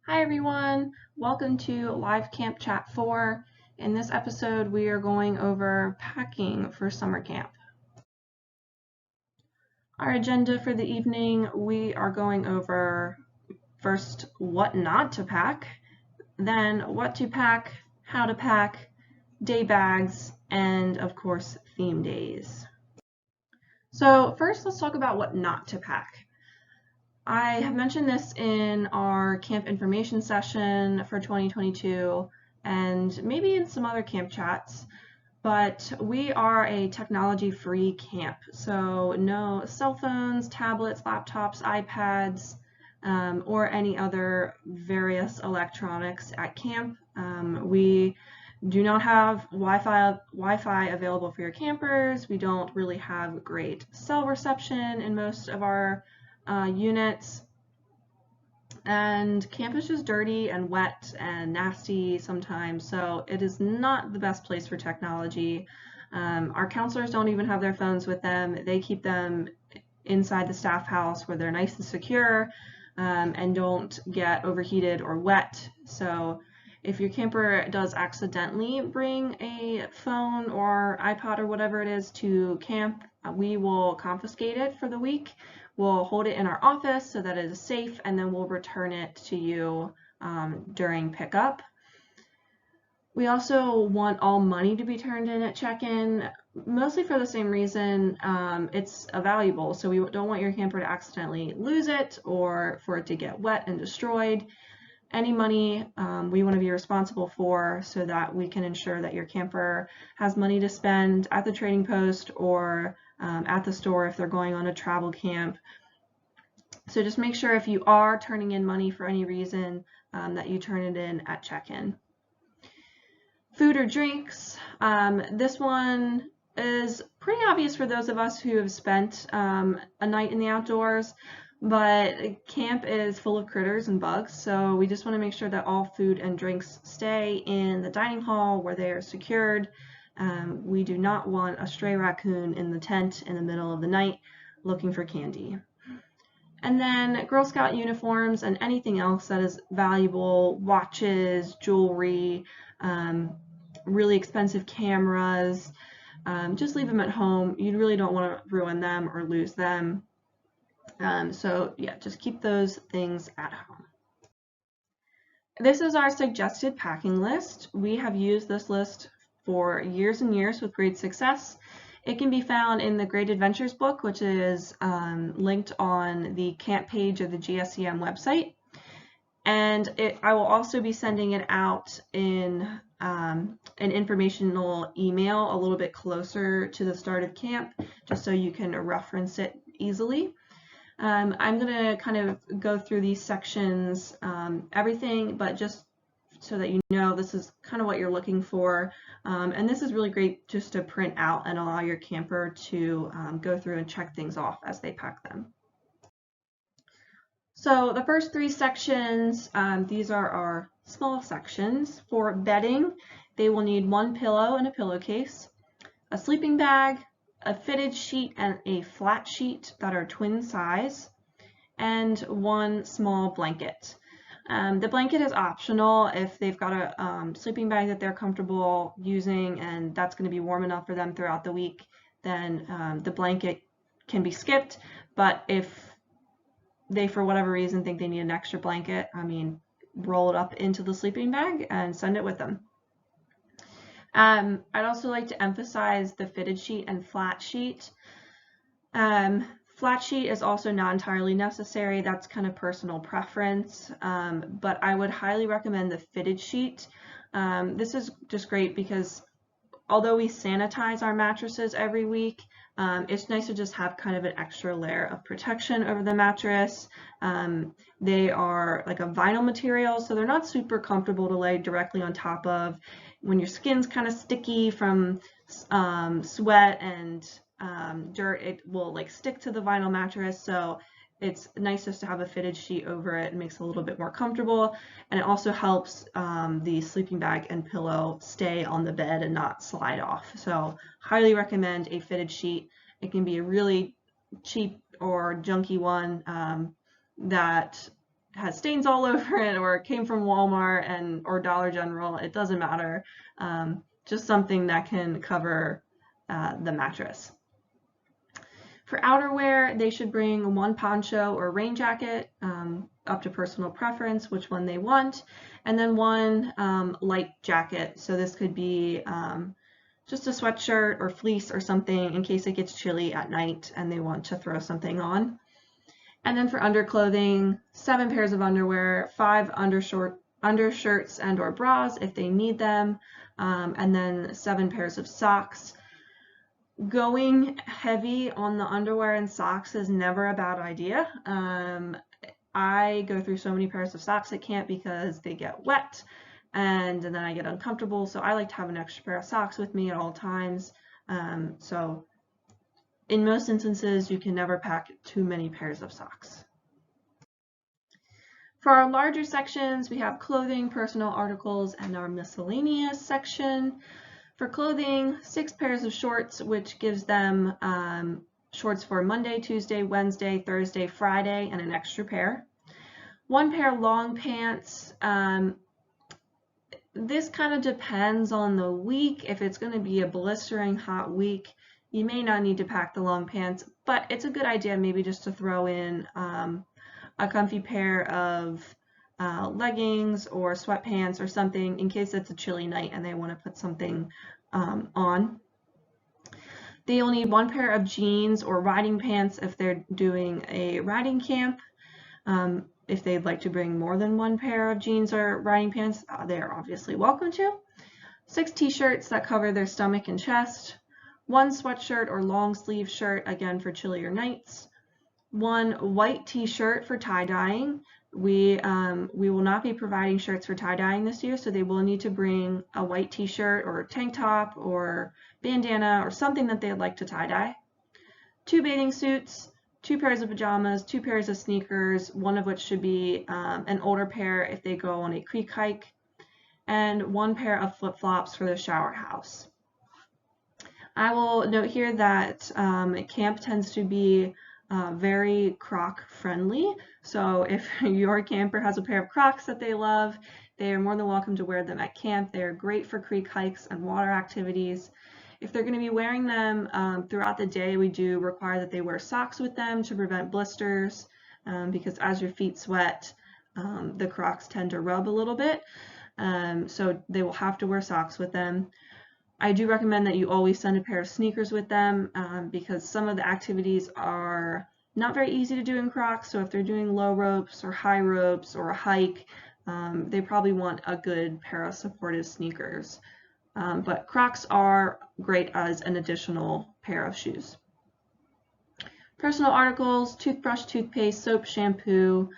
Hi everyone, welcome to Live Camp Chat 4. In this episode we are going over packing for summer camp. Our agenda for the evening, we are going over first what not to pack, then what to pack, how to pack, day bags, and of course theme days. So first let's talk about what not to pack. I have mentioned this in our camp information session for 2022 and maybe in some other camp chats, but we are a technology-free camp. So no cell phones, tablets, laptops, iPads, or any other various electronics at camp. We do not have Wi-Fi available for your campers. We don't really have great cell reception in most of our units, and camp is just dirty and wet and nasty sometimes, so it is not the best place for technology. Our counselors don't even have their phones with them. They keep them inside the staff house where they're nice and secure and don't get overheated or wet. So if your camper does accidentally bring a phone or iPod or whatever it is to camp, we will confiscate it for the week. We'll hold it in our office so that it is safe, and then we'll return it to you during pickup. We also want all money to be turned in at check-in, mostly for the same reason. It's valuable, so we don't want your camper to accidentally lose it or for it to get wet and destroyed. Any money we want to be responsible for so that we can ensure that your camper has money to spend at the trading post or at the store if they're going on a travel camp. So just make sure if you are turning in money for any reason that you turn it in at check-in. Food or drinks. This one is pretty obvious for those of us who have spent a night in the outdoors, but camp is full of critters and bugs, so we just want to make sure that all food and drinks stay in the dining hall where they are secured. We do not want a stray raccoon in the tent in the middle of the night looking for candy. And then Girl Scout uniforms and anything else that is valuable, watches, jewelry, really expensive cameras, just leave them at home. You really don't want to ruin them or lose them. So yeah, just keep those things at home. This is our suggested packing list. We have used this list for years and years with great success. It can be found in the Great Adventures book, which is linked on the camp page of the GSCM website. And I will also be sending it out in an informational email a little bit closer to the start of camp, just so you can reference it easily. I'm going to kind of go through these sections, everything, but just so that you know this is kind of what you're looking for. And this is really great just to print out and allow your camper to go through and check things off as they pack them. So the first three sections, these are our small sections. For bedding, they will need one pillow and a pillowcase, a sleeping bag, a fitted sheet and a flat sheet that are twin size, and one small blanket. The blanket is optional if they've got a sleeping bag that they're comfortable using and that's going to be warm enough for them throughout the week, then the blanket can be skipped. But if they, for whatever reason, think they need an extra blanket, roll it up into the sleeping bag and send it with them. I'd also like to emphasize the fitted sheet and flat sheet. Flat sheet is also not entirely necessary. That's kind of personal preference, but I would highly recommend the fitted sheet. This is just great because although we sanitize our mattresses every week, it's nice to just have kind of an extra layer of protection over the mattress. They are like a vinyl material, so they're not super comfortable to lay directly on top of. When your skin's kind of sticky from sweat and dirt, it will like stick to the vinyl mattress, so it's nice just to have a fitted sheet over it. It makes it a little bit more comfortable, and it also helps the sleeping bag and pillow stay on the bed and not slide off. So highly recommend a fitted sheet. It can be a really cheap or junky one that has stains all over it or it came from Walmart or Dollar General. It doesn't matter. Just something that can cover the mattress. For outerwear, they should bring one poncho or rain jacket, up to personal preference, which one they want, and then one light jacket. So this could be just a sweatshirt or fleece or something in case it gets chilly at night and they want to throw something on. And then for underclothing, 7 pairs of underwear, 5 undershirts and or bras if they need them, and then 7 pairs of socks. Going heavy on the underwear and socks is never a bad idea. I go through so many pairs of socks at camp because they get wet and then I get uncomfortable, so I like to have an extra pair of socks with me at all times. So in most instances, you can never pack too many pairs of socks. For our larger sections, we have clothing, personal articles, and our miscellaneous section. For clothing, 6 pairs of shorts, which gives them shorts for Monday, Tuesday, Wednesday, Thursday, Friday, and an extra pair. 1 pair of long pants. This kind of depends on the week. If it's going to be a blistering hot week, you may not need to pack the long pants, but it's a good idea maybe just to throw in a comfy pair of leggings or sweatpants or something in case it's a chilly night and they want to put something on. They'll need 1 pair of jeans or riding pants if they're doing a riding camp. If they'd like to bring more than 1 pair of jeans or riding pants, they're obviously welcome to. 6 t-shirts that cover their stomach and chest. 1 sweatshirt or long sleeve shirt, again for chillier nights. 1 white t-shirt for tie-dyeing. We will not be providing shirts for tie-dyeing this year, so they will need to bring a white t-shirt or tank top or bandana or something that they'd like to tie-dye. 2 bathing suits, 2 pairs of pajamas, 2 pairs of sneakers, one of which should be an older pair if they go on a creek hike, and 1 pair of flip-flops for the shower house. I will note here that camp tends to be very Croc friendly, so if your camper has a pair of Crocs that they love, they are more than welcome to wear them at camp. They are great for creek hikes and water activities. If they're going to be wearing them throughout the day, we do require that they wear socks with them to prevent blisters, because as your feet sweat, the Crocs tend to rub a little bit, so they will have to wear socks with them. I do recommend that you always send a pair of sneakers with them because some of the activities are not very easy to do in Crocs, so if they're doing low ropes or high ropes or a hike, they probably want a good pair of supportive sneakers. But Crocs are great as an additional pair of shoes. Personal articles, toothbrush, toothpaste, soap, shampoo,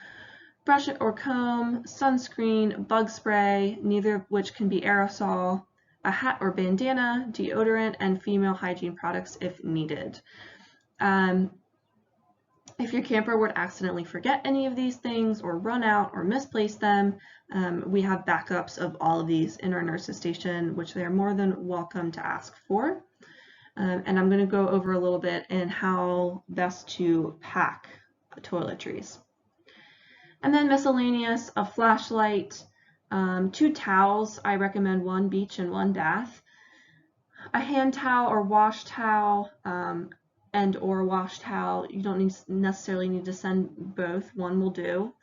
brush or comb, sunscreen, bug spray, neither of which can be aerosol, a hat or bandana, deodorant, and female hygiene products if needed. If your camper would accidentally forget any of these things or run out or misplace them, we have backups of all of these in our nurses station, which they are more than welcome to ask for. And I'm going to go over a little bit in how best to pack toiletries. And then miscellaneous, a flashlight, 2 towels. I recommend 1 beach and 1 bath. A hand towel or wash towel or wash towel. You don't necessarily need to send both. 1 will do.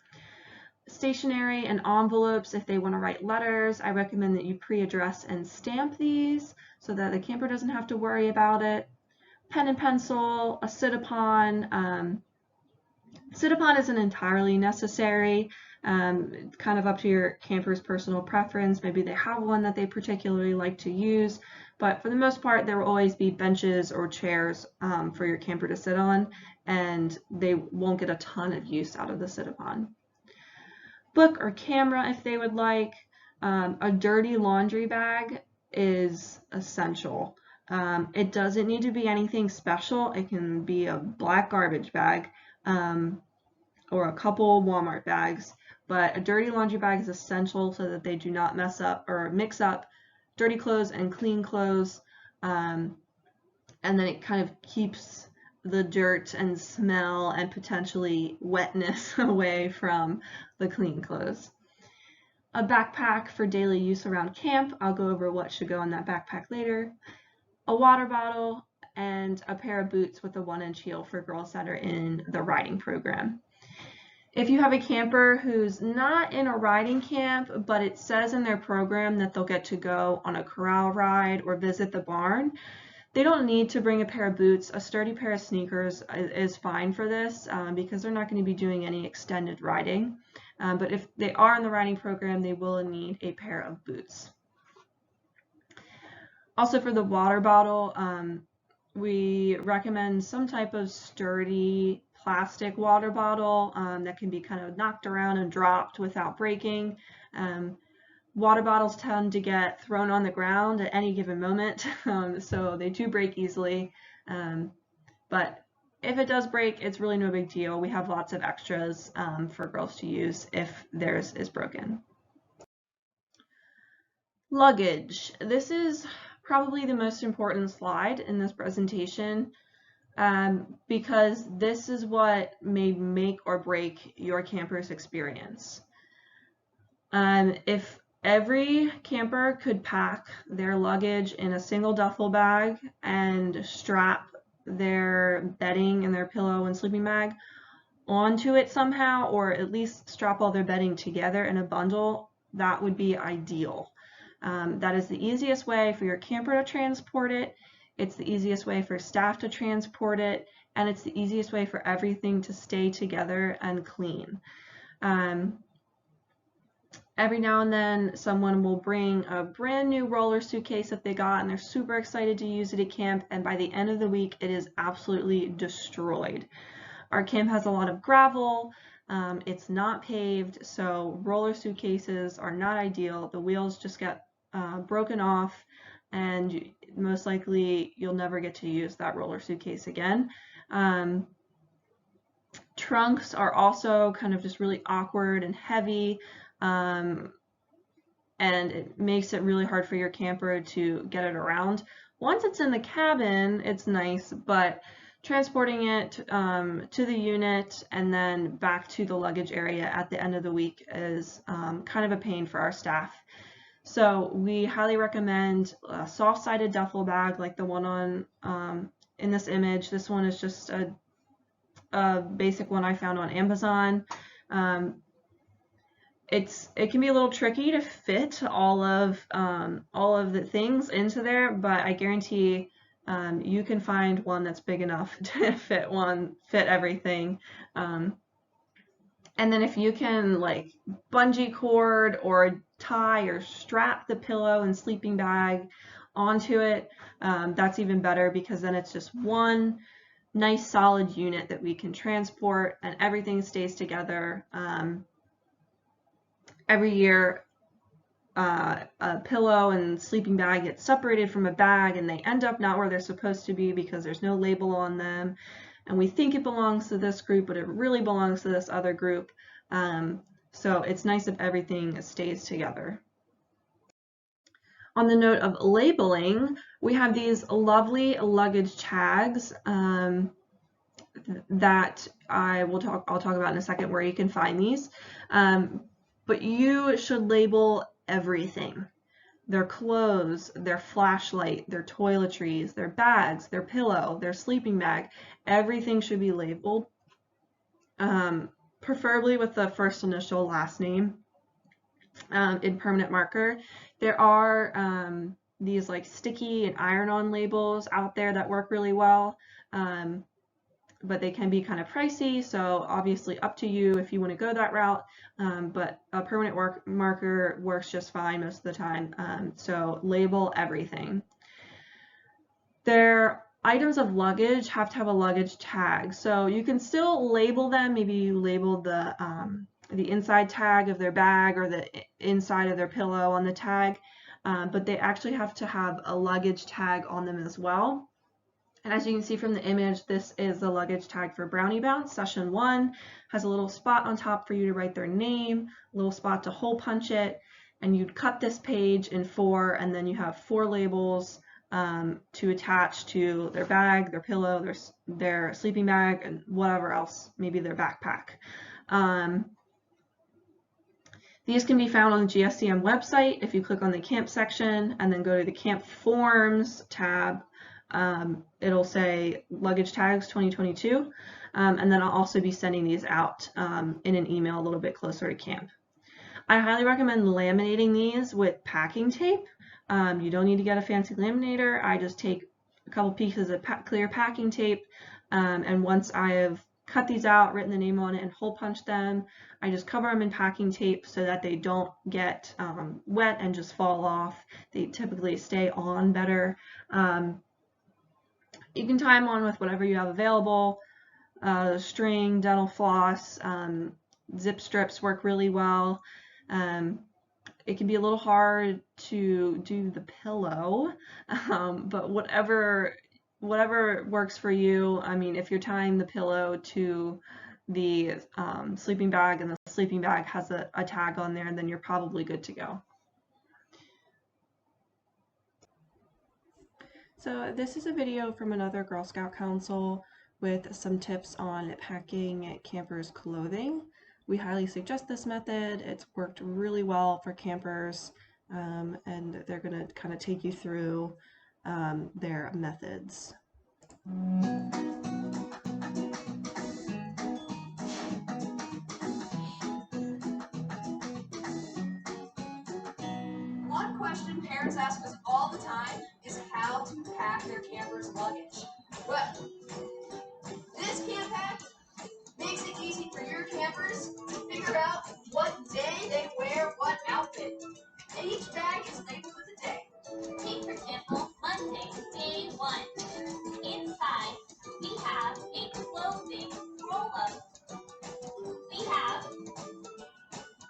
Stationery and envelopes if they want to write letters. I recommend that you pre-address and stamp these so that the camper doesn't have to worry about it. Pen and pencil, a sit-upon. Sit-upon isn't entirely necessary. Kind of up to your camper's personal preference. Maybe they have one that they particularly like to use, but for the most part there will always be benches or chairs for your camper to sit on, and they won't get a ton of use out of the sit-upon. Book or camera if they would like. A dirty laundry bag is essential. It doesn't need to be anything special. It can be a black garbage bag or a couple Walmart bags, but a dirty laundry bag is essential so that they do not mess up or mix up dirty clothes and clean clothes, and then it kind of keeps the dirt and smell and potentially wetness away from the clean clothes. A backpack for daily use around camp. I'll go over what should go in that backpack later. A water bottle and a pair of boots with a 1-inch heel for girls that are in the riding program. If you have a camper who's not in a riding camp, but it says in their program that they'll get to go on a corral ride or visit the barn, they don't need to bring a pair of boots. A sturdy pair of sneakers is fine for this because they're not going to be doing any extended riding. But if they are in the riding program, they will need a pair of boots. Also for the water bottle, we recommend some type of sturdy plastic water bottle that can be kind of knocked around and dropped without breaking. Water bottles tend to get thrown on the ground at any given moment, so they do break easily. But if it does break, it's really no big deal. We have lots of extras for girls to use if theirs is broken. Luggage. This is probably the most important slide in this presentation because this is what may make or break your camper's experience. If every camper could pack their luggage in a single duffel bag and strap their bedding and their pillow and sleeping bag onto it somehow, or at least strap all their bedding together in a bundle, that would be ideal. That is the easiest way for your camper to transport it. It's the easiest way for staff to transport it, and it's the easiest way for everything to stay together and clean. Every now and then someone will bring a brand new roller suitcase that they got and they're super excited to use it at camp, and by the end of the week it is absolutely destroyed. Our camp has a lot of gravel, it's not paved, so roller suitcases are not ideal. The wheels just get broken off and most likely you'll never get to use that roller suitcase again. Trunks are also kind of just really awkward and heavy. And it makes it really hard for your camper to get it around. Once it's in the cabin, it's nice, but transporting it to the unit and then back to the luggage area at the end of the week is kind of a pain for our staff. So we highly recommend a soft-sided duffel bag like the one on in this image. This one is just a basic one I found on Amazon. It can be a little tricky to fit all of the things into there, but I guarantee you can find one that's big enough to fit everything. And then if you can like bungee cord or tie or strap the pillow and sleeping bag onto it, that's even better because then it's just one nice solid unit that we can transport and everything stays together. Every year a pillow and sleeping bag get separated from a bag and they end up not where they're supposed to be because there's no label on them, and we think it belongs to this group but it really belongs to this other group. So it's nice if everything stays together. On the note of labeling, we have these lovely luggage tags that I'll talk about in a second where you can find these. But you should label everything. Their clothes, their flashlight, their toiletries, their bags, their pillow, their sleeping bag, everything should be labeled, preferably with the first initial last name in permanent marker. There are these like sticky and iron-on labels out there that work really well. But they can be kind of pricey, so obviously up to you if you want to go that route, but a permanent marker works just fine most of the time, so label everything. Their items of luggage have to have a luggage tag, so you can still label them. Maybe you label the inside tag of their bag or the inside of their pillow on the tag, but they actually have to have a luggage tag on them as well. And as you can see from the image, this is the luggage tag for Brownie Bounce. Session 1 has a little spot on top for you to write their name, a little spot to hole punch it, and you'd cut this page in 4, and then you have 4 labels to attach to their bag, their pillow, their sleeping bag, and whatever else, maybe their backpack. These can be found on the GSCM website. If you click on the camp section and then go to the camp forms tab, it'll say luggage tags 2022. And then I'll also be sending these out in an email a little bit closer to camp. I highly recommend laminating these with packing tape. You don't need to get a fancy laminator. I just take a couple pieces of clear packing tape, and once I have cut these out, written the name on it, and hole punch them, I just cover them in packing tape so that they don't get wet and just fall off. They typically stay on better. You can tie them on with whatever you have available. String, dental floss, zip strips work really well. It can be a little hard to do the pillow, but whatever works for you. I mean, if you're tying the pillow to the sleeping bag and the sleeping bag has a tag on there, then you're probably good to go. So this is a video from another Girl Scout Council with some tips on packing campers' clothing. We highly suggest this method. It's worked really well for campers, and they're going to kind of take you through their methods. One question parents ask us all the time is how to pack their camper's luggage. Well, this camp hack makes it easy for your campers to figure out what day they wear what outfit. And each bag is labeled with a day. Take, for example, Monday, day 1. Inside, we have a clothing roll-up. We have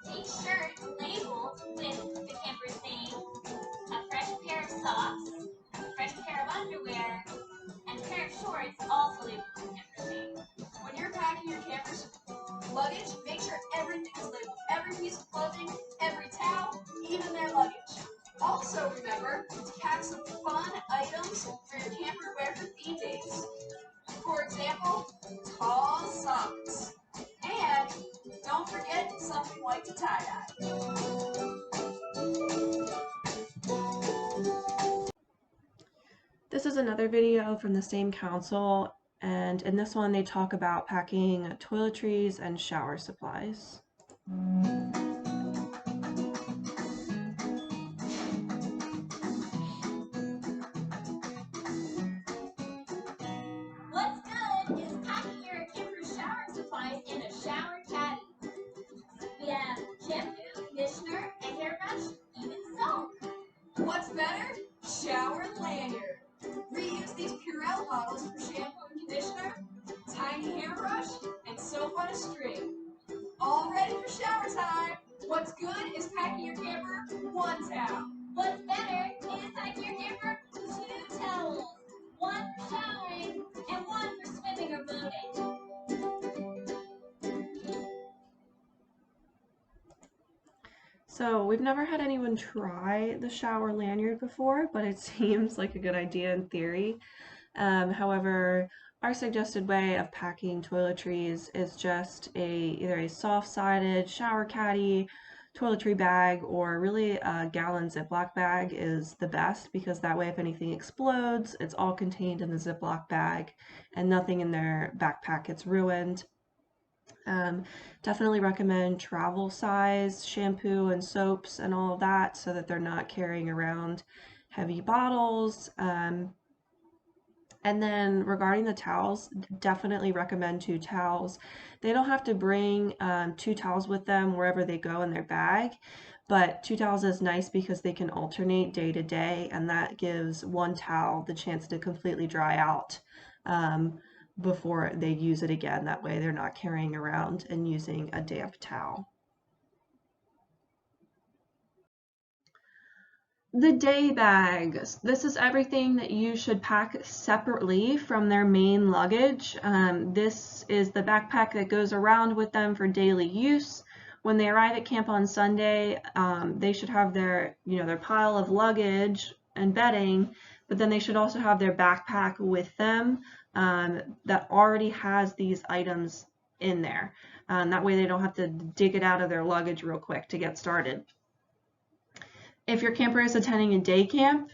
a shirt labeled with the camper's name, a fresh pair of socks, a fresh pair of underwear, and a pair of shorts also labeled with the camper's name. When you're packing your camper's luggage, make sure everything is labeled. Every piece of clothing, every towel, even their luggage. Also remember to pack some fun items for your camper to wear for theme days. For example, tall socks. And don't forget something like the tie-dye. This is another video from the same council, and in this one they talk about packing toiletries and shower supplies. What's good is packing your camper's shower supplies in a shower caddy. We have shampoo, conditioner, and hairbrush, even soap. What's better? Shower lanyard. Reuse these Purell bottles for shampoo and conditioner, tiny hairbrush, and soap on a string. All ready for shower time. What's good is packing your camper one towel. What's better is packing your camper 2 towels. One for showering and one for swimming or boating. So we've never had anyone try the shower lanyard before, but it seems like a good idea in theory. However, our suggested way of packing toiletries is just either a soft-sided shower caddy, toiletry bag, or really a gallon Ziploc bag is the best, because that way if anything explodes, it's all contained in the Ziploc bag and nothing in their backpack gets ruined. Definitely recommend travel size shampoo and soaps and all of that so that they're not carrying around heavy bottles. And then regarding the towels, definitely recommend 2 towels. They don't have to bring 2 towels with them wherever they go in their bag, but 2 towels is nice because they can alternate day to day, and that gives 1 towel the chance to completely dry out before they use it again. That way they're not carrying around and using a damp towel. The day bags. This is everything that you should pack separately from their main luggage. This is the backpack that goes around with them for daily use. When they arrive at camp on Sunday, they should have their pile of luggage and bedding but then they should also have their backpack with them that already has these items in there. That way they don't have to dig it out of their luggage real quick to get started. If your camper is attending a day camp,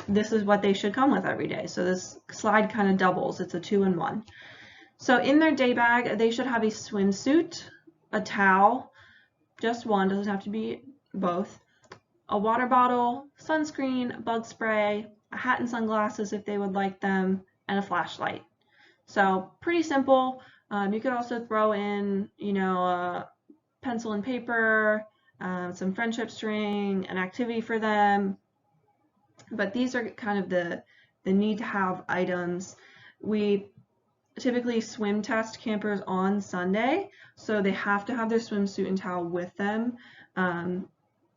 this is what they should come with every day. So this slide kind of doubles. It's a 2-in-1. So in their day bag, they should have a swimsuit, a towel, just one, doesn't have to be both, a water bottle, sunscreen, bug spray, a hat and sunglasses if they would like them, and a flashlight. So pretty simple. You could also throw in, a pencil and paper, some friendship string, an activity for them. But these are kind of the need to have items. We typically swim test campers on Sunday, so they have to have their swimsuit and towel with them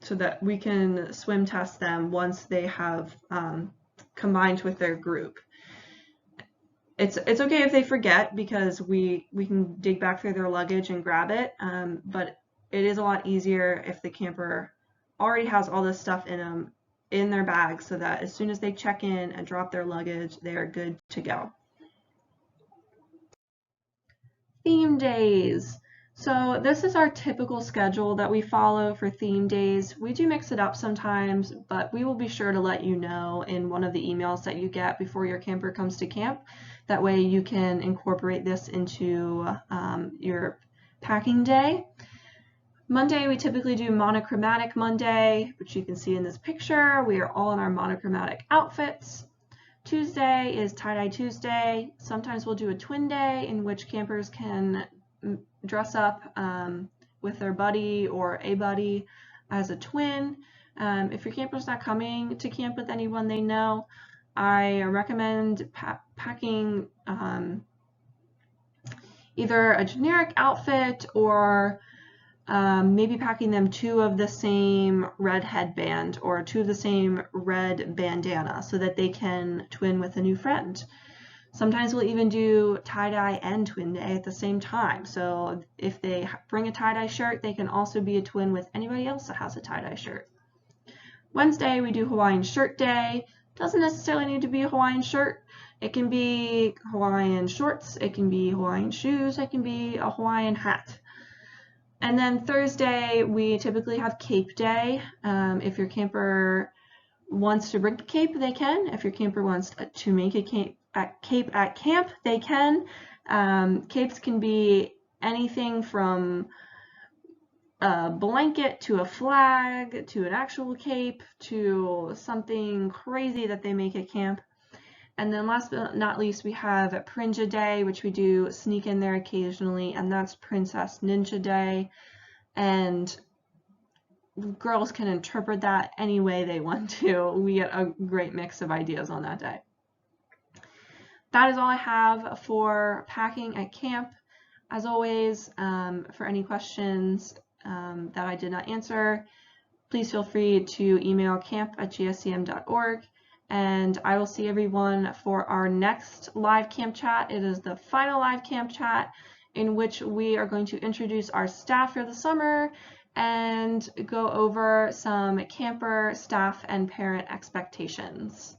so that we can swim test them once they have combined with their group. It's okay if they forget, because we can dig back through their luggage and grab it, but it is a lot easier if the camper already has all this stuff in them in their bag, so that as soon as they check in and drop their luggage, they are good to go. Theme days. So this is our typical schedule that we follow for theme days. We do mix it up sometimes, but we will be sure to let you know in one of the emails that you get before your camper comes to camp. That way you can incorporate this into your packing day. Monday, we typically do monochromatic Monday, which you can see in this picture. We are all in our monochromatic outfits. Tuesday is tie-dye Tuesday. Sometimes we'll do a twin day in which campers can dress up with their buddy or a buddy as a twin. If your camper's not coming to camp with anyone they know, I recommend packing either a generic outfit or maybe packing them 2 of the same red headband or 2 of the same red bandana so that they can twin with a new friend. Sometimes we'll even do tie-dye and twin day at the same time. So if they bring a tie-dye shirt, they can also be a twin with anybody else that has a tie-dye shirt. Wednesday, we do Hawaiian shirt day. Doesn't necessarily need to be a Hawaiian shirt. It can be Hawaiian shorts, it can be Hawaiian shoes, it can be a Hawaiian hat. And then Thursday, we typically have cape day. If your camper wants to bring a cape, they can. If your camper wants to make a cape at camp, they can. Capes can be anything from a blanket to a flag to an actual cape to something crazy that they make at camp. And then last but not least, we have Prinja Day, which we do sneak in there occasionally, and that's Princess Ninja Day. And girls can interpret that any way they want to. We get a great mix of ideas on that day. That is all I have for packing at camp. As always, for any questions that I did not answer, please feel free to email camp@gscm.org. And I will see everyone for our next live camp chat. It is the final live camp chat in which we are going to introduce our staff for the summer and go over some camper, staff, and parent expectations.